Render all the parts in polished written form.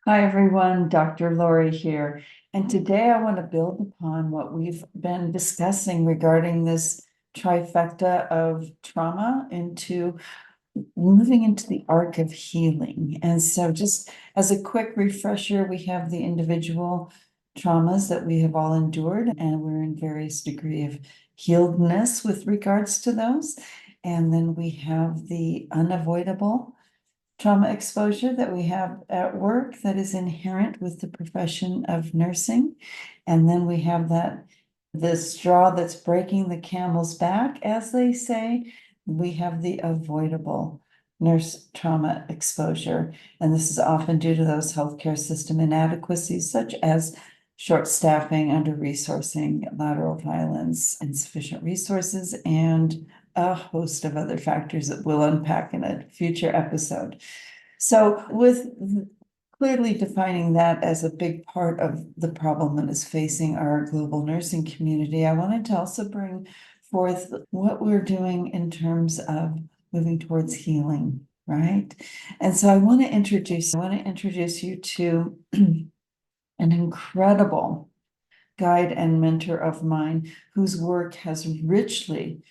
Hi, everyone. Dr. Lorre here. And today I want to build upon what we've been discussing regarding this trifecta of trauma into moving into the arc of healing. And so, just as a quick refresher, we have the individual traumas that we have all endured, and we're in various degree of healedness with regards to those. And then we have the unavoidable trauma exposure that we have at work that is inherent with the profession of nursing. And then we have the straw that's breaking the camel's back, as they say. We have the avoidable nurse trauma exposure. And this is often due to those healthcare system inadequacies, such as short staffing, under resourcing, lateral violence, insufficient resources, and a host of other factors that we'll unpack in a future episode. So with clearly defining that as a big part of the problem that is facing our global nursing community, I wanted to also bring forth what we're doing in terms of moving towards healing, right? And so I want to introduce you to an incredible guide and mentor of mine whose work has richly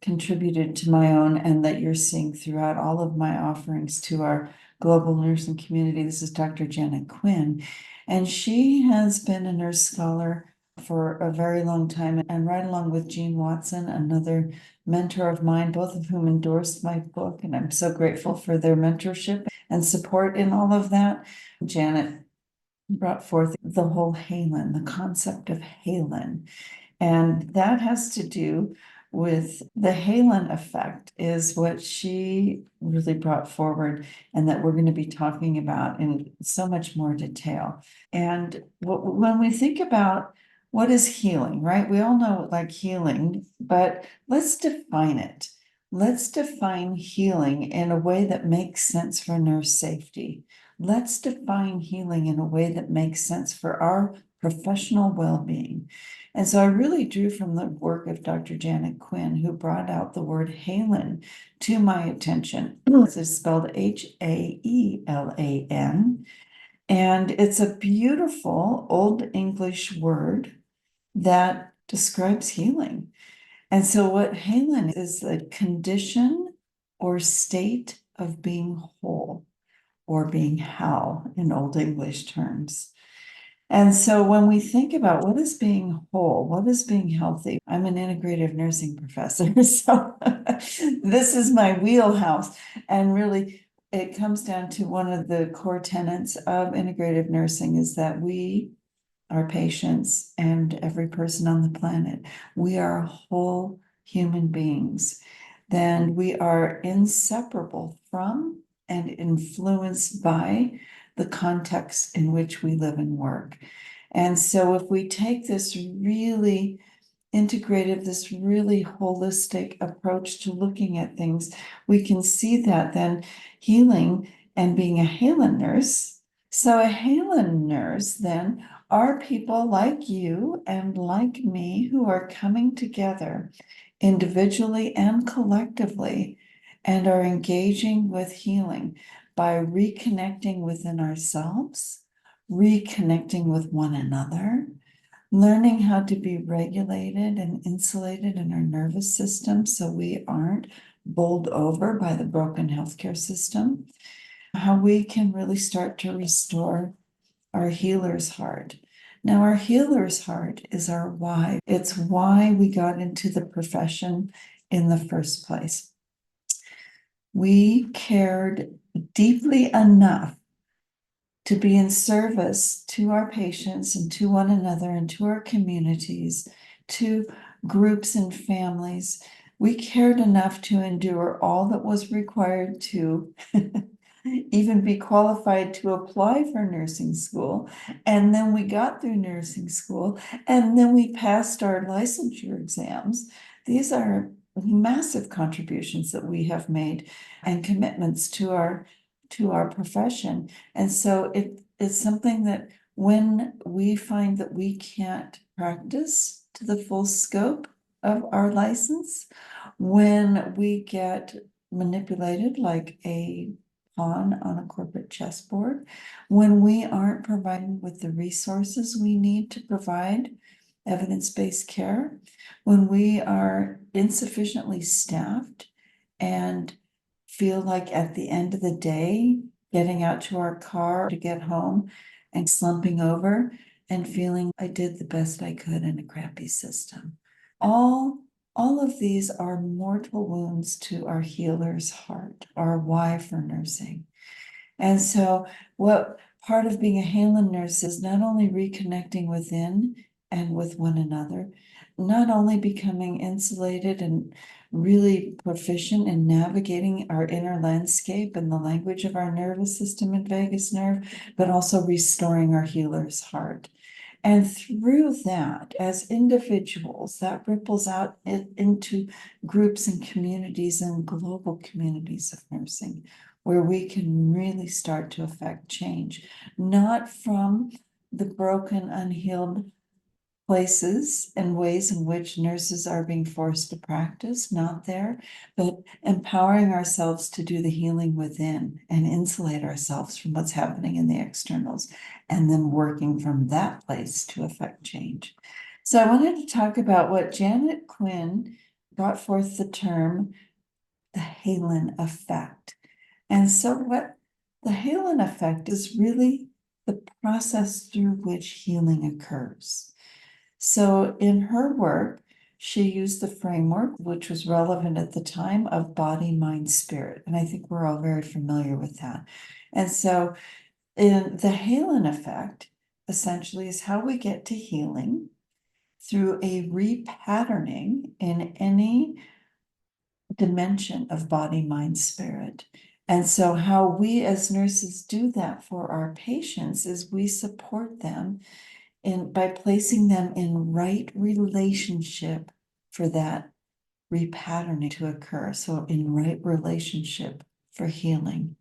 contributed to my own, and that you're seeing throughout all of my offerings to our global nursing community. This is Dr. Janet Quinn, and she has been a nurse scholar for a very long time, and right along with Jean Watson, another mentor of mine, both of whom endorsed my book, and I'm so grateful for their mentorship and support in all of that. Janet brought forth the whole Haelan, the concept of Haelan, and that has to do with the Haelan effect, is what she really brought forward, and that we're going to be talking about in so much more detail. And when we think about what is healing, right? We all know like healing, but let's define it. Let's define healing in a way that makes sense for nurse safety. Let's define healing in a way that makes sense for our professional well-being. And so I really drew from the work of Dr. Janet Quinn, who brought out the word Haelan to my attention. It's spelled Haelan, and it's a beautiful Old English word that describes healing. And so what Haelan is the condition or state of being whole, or being how in Old English terms. And so when we think about what is being whole, what is being healthy, I'm an integrative nursing professor, so this is my wheelhouse. And really, it comes down to one of the core tenets of integrative nursing is that we, our patients, and every person on the planet, we are whole human beings. Then we are inseparable from and influenced by the context in which we live and work. And so if we take this really integrative, this really holistic approach to looking at things, we can see that then healing and being a Haelan nurse. So a Haelan nurse then are people like you and like me who are coming together individually and collectively and are engaging with healing by reconnecting within ourselves, reconnecting with one another, learning how to be regulated and insulated in our nervous system so we aren't bowled over by the broken healthcare system, how we can really start to restore our healer's heart. Now, our healer's heart is our why. It's why we got into the profession in the first place. We cared deeply enough to be in service to our patients and to one another and to our communities, to groups and families. We cared enough to endure all that was required to even be qualified to apply for nursing school. And then we got through nursing school, and then we passed our licensure exams. These are massive contributions that we have made and commitments to our profession. And so it's something that when we find that we can't practice to the full scope of our license, when we get manipulated like a pawn on a corporate chessboard, when we aren't provided with the resources we need to provide evidence-based care, when we are insufficiently staffed and feel like at the end of the day, getting out to our car to get home and slumping over and feeling I did the best I could in a crappy system. All of these are mortal wounds to our healer's heart, our why for nursing. And so what part of being a Haelan nurse is not only reconnecting within and with one another, not only becoming insulated and really proficient in navigating our inner landscape and the language of our nervous system and vagus nerve, but also restoring our healer's heart. And through that, as individuals, that ripples out into groups and communities and global communities of nursing, where we can really start to affect change, not from the broken, unhealed places and ways in which nurses are being forced to practice, not there, but empowering ourselves to do the healing within and insulate ourselves from what's happening in the externals, and then working from that place to affect change. So I wanted to talk about what Janet Quinn brought forth the term, the Haelan effect. And so what the Haelan effect is really the process through which healing occurs. So in her work, she used the framework, which was relevant at the time, of body, mind, spirit. And I think we're all very familiar with that. And so in the Haelan effect, essentially is how we get to healing through a repatterning in any dimension of body, mind, spirit. And so how we as nurses do that for our patients is we support them by placing them in right relationship for that repatterning to occur. So in right relationship for healing.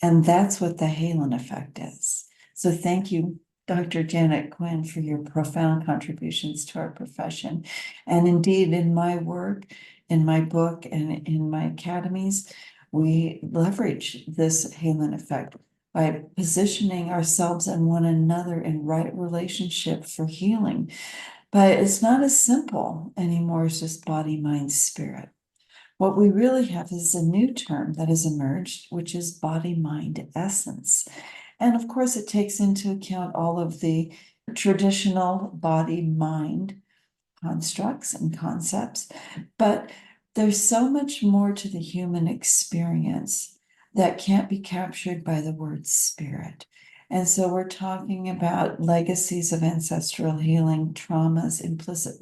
And that's what the Haelan effect is. So thank you, Dr. Janet Quinn, for your profound contributions to our profession. And indeed, in my work, in my book, and in my academies, we leverage this Haelan effect by positioning ourselves and one another in right relationship for healing. But it's not as simple anymore as just body, mind, spirit. What we really have is a new term that has emerged, which is body, mind, essence. And of course, it takes into account all of the traditional body, mind constructs and concepts, but there's so much more to the human experience that can't be captured by the word spirit. And so we're talking about legacies of ancestral healing, traumas, implicit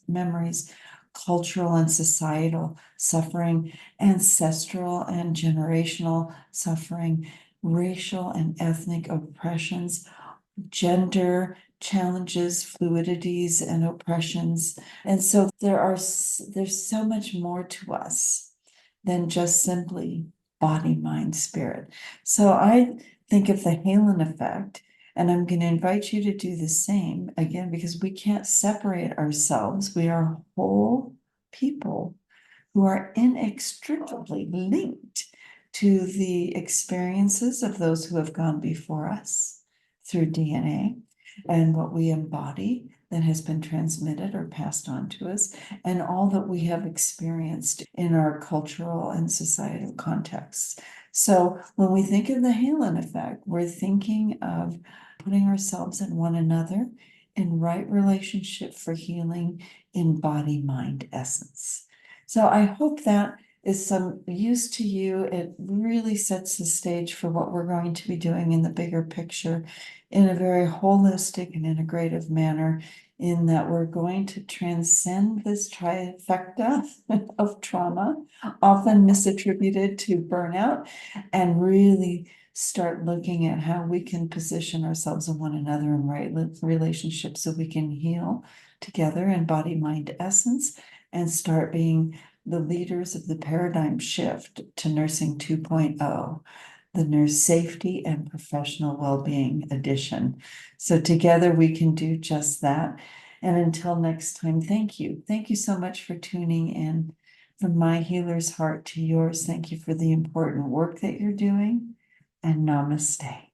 memories, cultural and societal suffering, ancestral and generational suffering, racial and ethnic oppressions, gender challenges, fluidities, and oppressions. And so there's so much more to us than just simply body, mind, spirit. So I think of the Haelan effect, and I'm going to invite you to do the same again, because we can't separate ourselves. We are whole people who are inextricably linked to the experiences of those who have gone before us through DNA and what we embody that has been transmitted or passed on to us, and all that we have experienced in our cultural and societal contexts. So when we think of the Haelan effect, we're thinking of putting ourselves in one another in right relationship for healing in body, mind, essence. So I hope that is some use to you. It really sets the stage for what we're going to be doing in the bigger picture in a very holistic and integrative manner, in that we're going to transcend this trifecta of trauma, often misattributed to burnout, and really start looking at how we can position ourselves and one another in right relationships so we can heal together in body, mind, essence, and start being the leaders of the paradigm shift to nursing 2.0, the nurse safety and professional well-being edition. So together we can do just that. And until next time, thank you. Thank you so much for tuning in. From my healer's heart to yours, thank you for the important work that you're doing. and namaste.